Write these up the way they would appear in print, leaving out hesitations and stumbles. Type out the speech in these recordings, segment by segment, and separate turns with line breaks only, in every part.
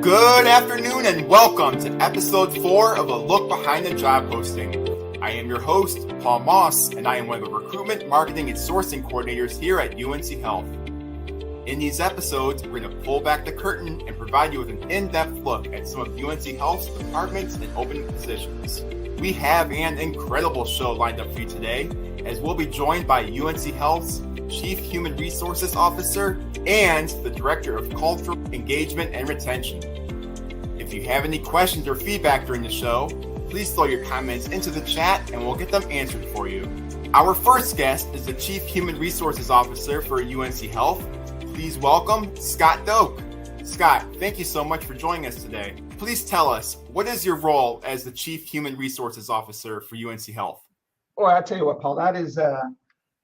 Good afternoon and welcome to episode 4 of A Look Behind the Job Posting. I am your host, Paul Moss, and I am one of the recruitment, marketing, and sourcing coordinators here at UNC Health. In these episodes, we're going to pull back the curtain and provide you with an in-depth look at some of UNC Health's departments and open positions. We have an incredible show lined up for you today, as we'll be joined by UNC Health's Chief Human Resources Officer and the Director of Cultural Engagement and Retention. If you have any questions or feedback during the show, please throw your comments into the chat and we'll get them answered for you. Our first guest is the Chief Human Resources Officer for UNC Health. Please welcome Scott Doak. Scott, thank you so much for joining us today. Please tell us, what is your role as the Chief Human Resources Officer for UNC Health?
Well, I'll tell you what, Paul, that is,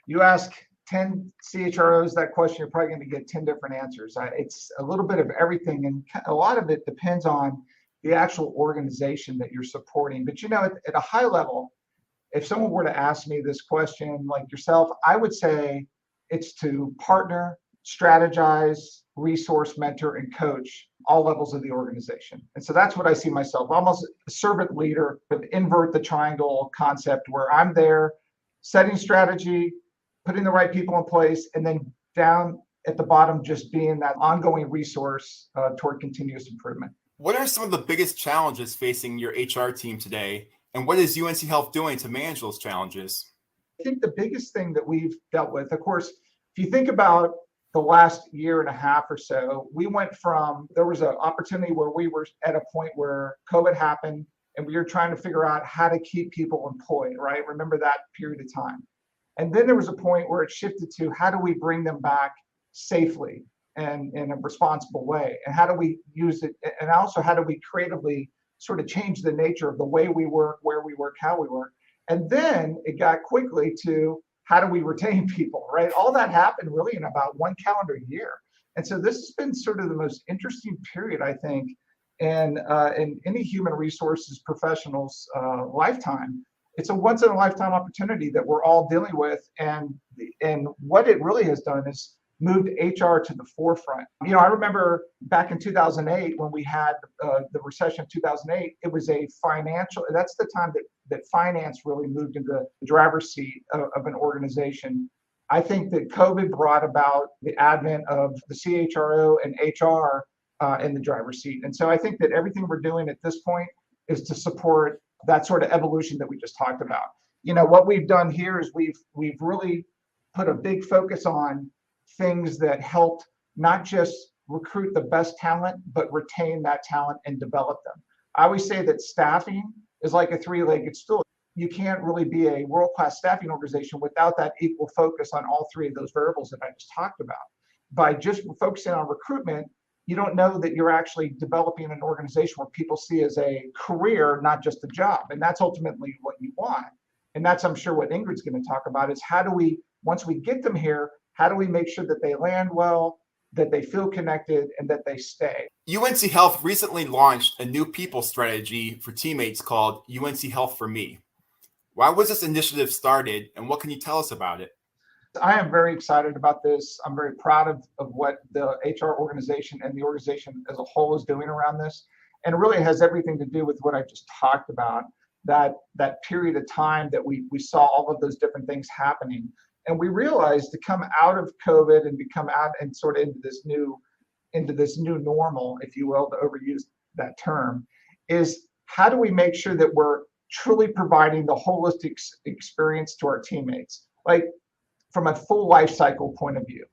you ask 10 CHROs that question, you're probably going to get 10 different answers. It's a little bit of everything, and a lot of it depends on the actual organization that you're supporting. But at a high level, if someone were to ask me this question like yourself, I would say it's to partner, strategize, resource, mentor, and coach all levels of the organization. And so that's what I see myself, almost a servant leader, but invert the triangle concept where I'm there setting strategy, putting the right people in place, and then down at the bottom, just being that ongoing resource toward continuous improvement.
What are some of the biggest challenges facing your HR team today, and what is UNC Health doing to manage those challenges?
I think the biggest thing that we've dealt with, of course, if you think about the last year and a half or so, we went from, there was an opportunity where we were at a point where COVID happened and we were trying to figure out how to keep people employed, right? Remember that period of time. And then there was a point where it shifted to how do we bring them back safely and in a responsible way? And how do we use it? And also, how do we creatively sort of change the nature of the way we work, where we work, how we work? And then it got quickly to how do we retain people, right? All that happened really in about one calendar year. And so this has been sort of the most interesting period, I think, in any human resources professional's lifetime. It's a once in a lifetime opportunity that we're all dealing with. And what it really has done is moved HR to the forefront. I remember back in 2008 when we had the recession of 2008, it was a financial, that's the time that finance really moved into the driver's seat of an organization. I think that COVID brought about the advent of the CHRO and HR in the driver's seat. And so I think that everything we're doing at this point is to support that sort of evolution that we just talked about. What we've done here is we've really put a big focus on things that helped not just recruit the best talent, but retain that talent and develop them. I always say that staffing is like a three-legged stool. You can't really be a world-class staffing organization without that equal focus on all three of those variables that I just talked about. By just focusing on recruitment, you don't know that you're actually developing an organization where people see as a career, not just a job. And that's ultimately what you want. And that's, I'm sure, what Ingrid's going to talk about is how do we, once we get them here, how do we make sure that they land well, that they feel connected, and that they stay?
UNC Health recently launched a new people strategy for teammates called UNC Health for Me. Why was this initiative started, and what can you tell us about it?
I am very excited about this. I'm very proud of what the HR organization and the organization as a whole is doing around this. And it really has everything to do with what I just talked about, that period of time that we saw all of those different things happening. And we realized to come out of COVID and become out and sort of into this new normal, if you will, to overuse that term, is how do we make sure that we're truly providing the holistic experience to our teammates? Like, from a full life cycle point of view,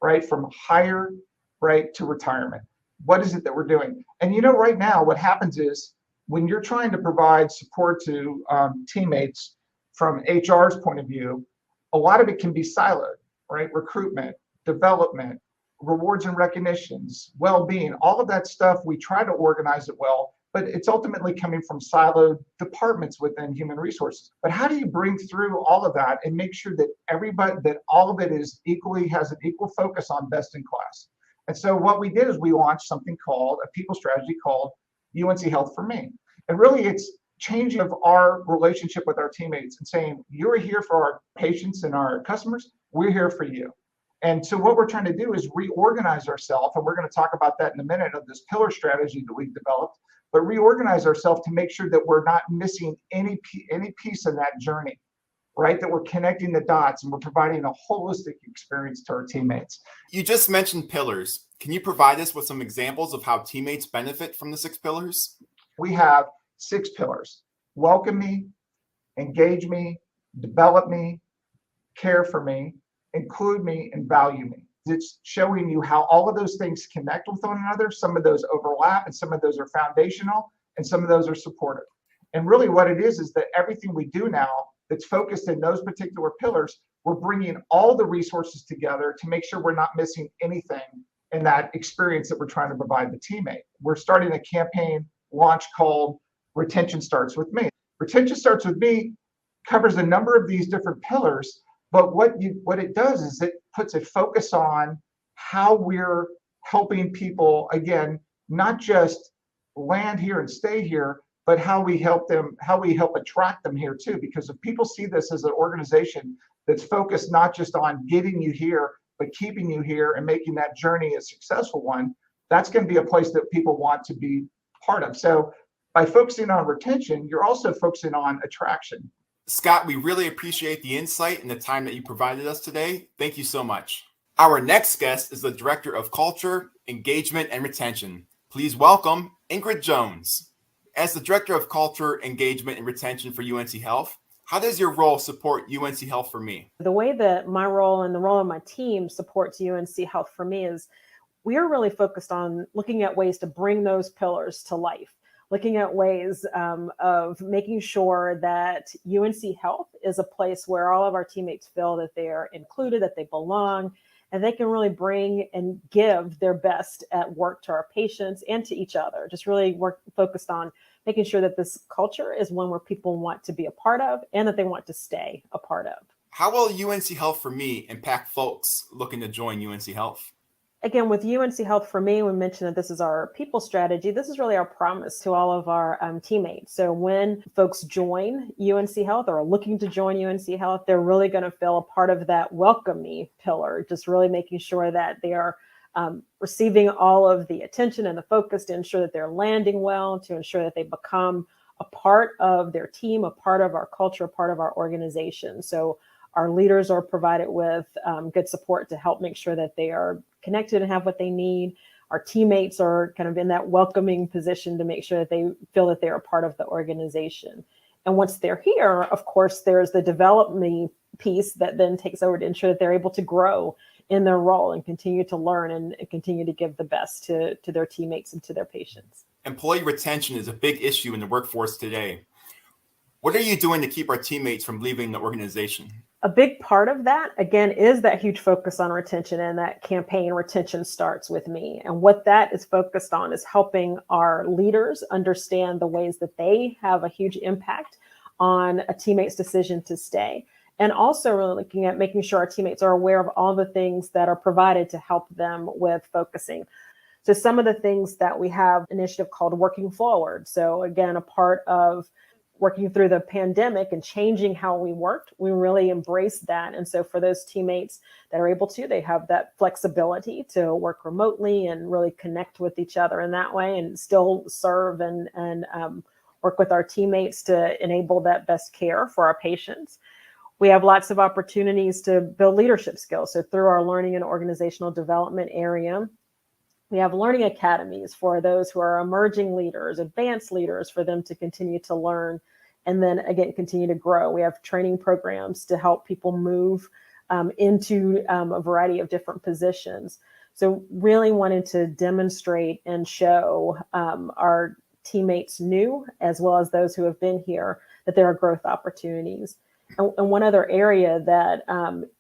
right? From hire, right, to retirement. What is it that we're doing? And right now what happens is when you're trying to provide support to teammates from HR's point of view, a lot of it can be siloed, right? Recruitment, development, rewards and recognitions, well-being, all of that stuff, we try to organize it well, but it's ultimately coming from siloed departments within human resources. But how do you bring through all of that and make sure that that all of it has an equal focus on best in class? And so what we did is we launched something called a people strategy called UNC Health for Me. And really it's changing of our relationship with our teammates and saying, you're here for our patients and our customers, we're here for you. And so what we're trying to do is reorganize ourselves, and we're going to talk about that in a minute of this pillar strategy that we've developed, but reorganize ourselves to make sure that we're not missing any piece of that journey, right? That we're connecting the dots and we're providing a holistic experience to our teammates.
You just mentioned pillars. Can you provide us with some examples of how teammates benefit from the 6 pillars?
We have 6 pillars: welcome me, engage me, develop me, care for me, include me, and value me. It's showing you how all of those things connect with one another. Some of those overlap, and some of those are foundational, and some of those are supportive. And really what it is that everything we do now that's focused in those particular pillars, we're bringing all the resources together to make sure we're not missing anything in that experience that we're trying to provide the teammate. We're starting a campaign launch called Retention Starts With Me. Retention Starts With Me covers a number of these different pillars, but what it does is it puts a focus on how we're helping people, again, not just land here and stay here, but how we help attract them here too. Because if people see this as an organization that's focused not just on getting you here, but keeping you here and making that journey a successful one, that's going to be a place that people want to be part of. So by focusing on retention, you're also focusing on attraction.
Scott, we really appreciate the insight and the time that you provided us today. Thank you so much. Our next guest is the Director of Culture, Engagement, and Retention. Please welcome Ingrid Jones. As the Director of Culture, Engagement, and Retention for UNC Health, how does your role support UNC Health for me?
The way that my role and the role of my team supports UNC Health for me is we are really focused on looking at ways to bring those pillars to life. Looking at ways of making sure that UNC Health is a place where all of our teammates feel that they are included, that they belong, and they can really bring and give their best at work to our patients and to each other. Just really focused on making sure that this culture is one where people want to be a part of and that they want to stay a part of.
How will UNC Health for me impact folks looking to join UNC Health?
Again, with UNC Health for me, we mentioned that this is our people strategy. This is really our promise to all of our teammates. So when folks join UNC Health or are looking to join UNC Health, they're really going to feel a part of that welcome me pillar, just really making sure that they are receiving all of the attention and the focus to ensure that they're landing well, to ensure that they become a part of their team, a part of our culture, a part of our organization. So our leaders are provided with good support to help make sure that they are connected and have what they need. Our teammates are kind of in that welcoming position to make sure that they feel that they're a part of the organization. And once they're here, of course, there's the development piece that then takes over to ensure that they're able to grow in their role and continue to learn and continue to give the best to their teammates and to their patients.
Employee retention is a big issue in the workforce today. What are you doing to keep our teammates from leaving the organization?
A big part of that, again, is that huge focus on retention, and that campaign Retention Starts With Me. And what that is focused on is helping our leaders understand the ways that they have a huge impact on a teammate's decision to stay. And also really looking at making sure our teammates are aware of all the things that are provided to help them with focusing. So some of the things that we have an initiative called Working Forward. So again, a part of working through the pandemic and changing how we worked, we really embraced that. And so for those teammates that are able to, they have that flexibility to work remotely and really connect with each other in that way and still serve and work with our teammates to enable that best care for our patients. We have lots of opportunities to build leadership skills. So through our learning and organizational development area, we have learning academies for those who are emerging leaders, advanced leaders, for them to continue to learn and then, again, continue to grow. We have training programs to help people move into a variety of different positions. So really wanting to demonstrate and show our teammates new, as well as those who have been here, that there are growth opportunities. And one other area that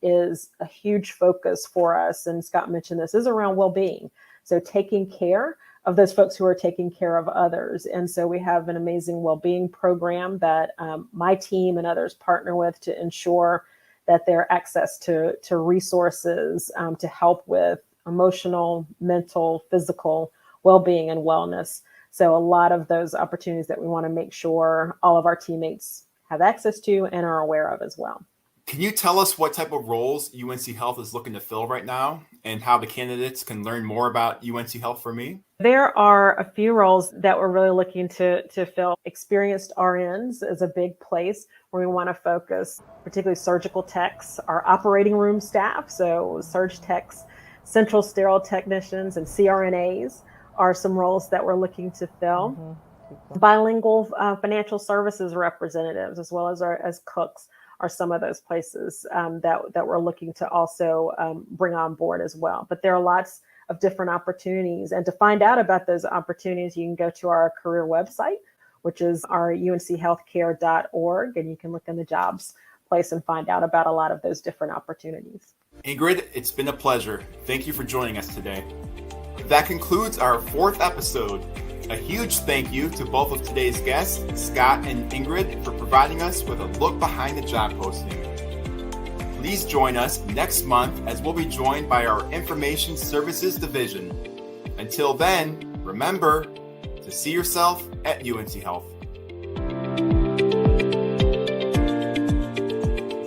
is a huge focus for us, and Scott mentioned this, is around well-being. So taking care of those folks who are taking care of others. And so we have an amazing well-being program that my team and others partner with to ensure that their access to resources to help with emotional, mental, physical well-being and wellness. So a lot of those opportunities that we want to make sure all of our teammates have access to and are aware of as well.
Can you tell us what type of roles UNC Health is looking to fill right now and how the candidates can learn more about UNC Health for me?
There are a few roles that we're really looking to fill. Experienced RNs is a big place where we want to focus, particularly surgical techs, our operating room staff, so surg techs, central sterile technicians, and CRNAs are some roles that we're looking to fill. Mm-hmm. Bilingual financial services representatives, as well as cooks, are some of those places that we're looking to also bring on board as well. But there are lots of different opportunities. And to find out about those opportunities, you can go to our career website, which is our unchealthcare.org, and you can look in the jobs place and find out about a lot of those different opportunities.
Ingrid, it's been a pleasure. Thank you for joining us today. That concludes our 4th episode. A huge thank you to both of today's guests, Scott and Ingrid, for providing us with a look behind the job posting. Please join us next month as we'll be joined by our Information Services Division. Until then, remember to see yourself at UNC Health.